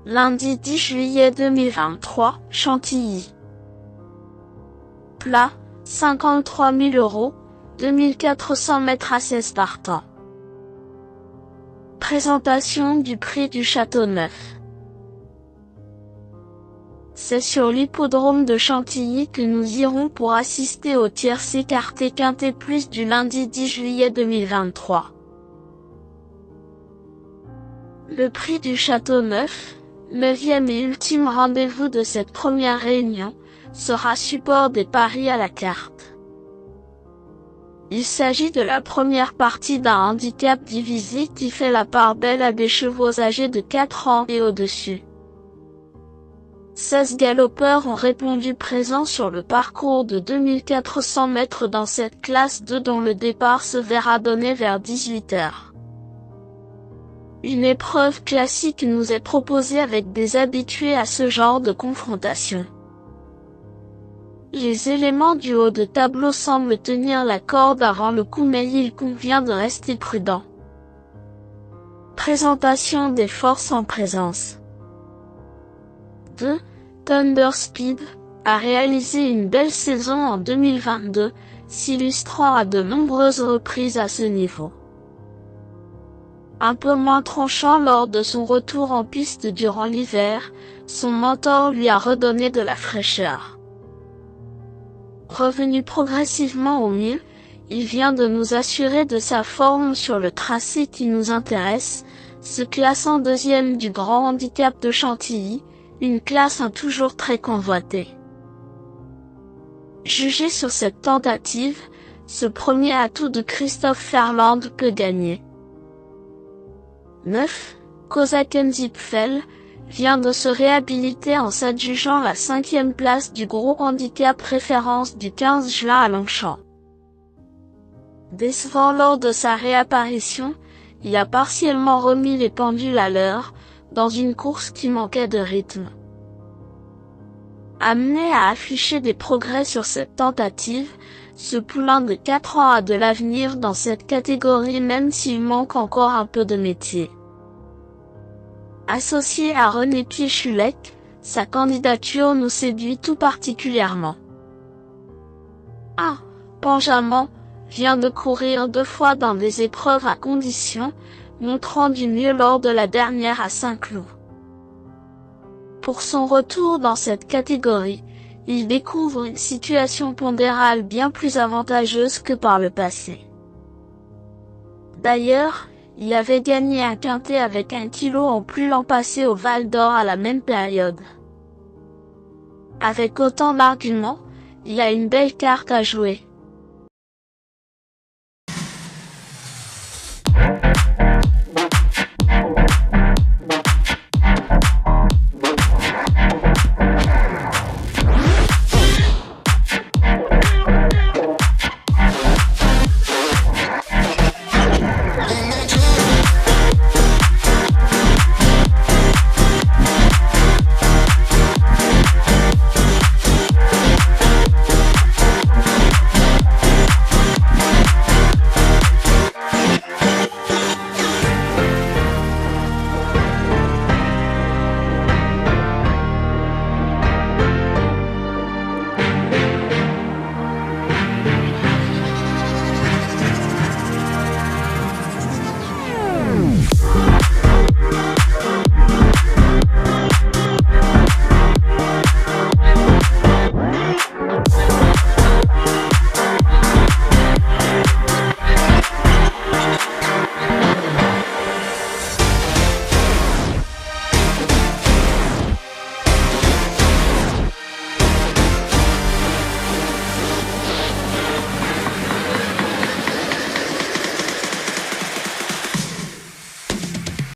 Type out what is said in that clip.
Lundi 10 juillet 2023, Chantilly. Plat, 53 000 €, 2400 mètres assiettes par temps. Présentation du prix du Châteauneuf. C'est sur l'hippodrome de Chantilly que nous irons pour assister au tiercé quarté quinté plus du lundi 10 juillet 2023. Le prix du Châteauneuf, 9e et ultime rendez-vous de cette première réunion, sera support des paris à la carte. Il s'agit de la première partie d'un handicap divisé qui fait la part belle à des chevaux âgés de 4 ans et au-dessus. 16 galopeurs ont répondu présents sur le parcours de 2400 mètres dans cette classe 2 dont le départ se verra donner vers 18 h. Une épreuve classique nous est proposée avec des habitués à ce genre de confrontation. Les éléments du haut de tableau semblent tenir la corde avant le coup mais il convient de rester prudent. Présentation des forces en présence. 2. Thunder Speed a réalisé une belle saison en 2022, s'illustrant à de nombreuses reprises à ce niveau. Un peu moins tranchant lors de son retour en piste durant l'hiver, son mentor lui a redonné de la fraîcheur. Revenu progressivement au mieux, il vient de nous assurer de sa forme sur le tracé qui nous intéresse, se classant 2e du grand handicap de Chantilly, une classe toujours très convoitée. Jugé sur cette tentative, ce premier atout de Christophe Ferland peut gagner. 9. Kozaken-Zipfel vient de se réhabiliter en s'adjugeant la 5e place du gros handicap référence du 15 juin à Longchamp. Décevant lors de sa réapparition, il a partiellement remis les pendules à l'heure, dans une course qui manquait de rythme. Amené à afficher des progrès sur cette tentative, ce poulain de 4 ans a de l'avenir dans cette catégorie même s'il manque encore un peu de métier. Associé à René Piechulek, sa candidature nous séduit tout particulièrement. 1. Benjamin vient de courir 2 fois dans des épreuves à condition, montrant du mieux lors de la dernière à Saint-Cloud. Pour son retour dans cette catégorie, il découvre une situation pondérale bien plus avantageuse que par le passé. D'ailleurs, il avait gagné un quintet avec 1 kilo en plus l'an passé au Val d'Or à la même période. Avec autant d'arguments, il a une belle carte à jouer.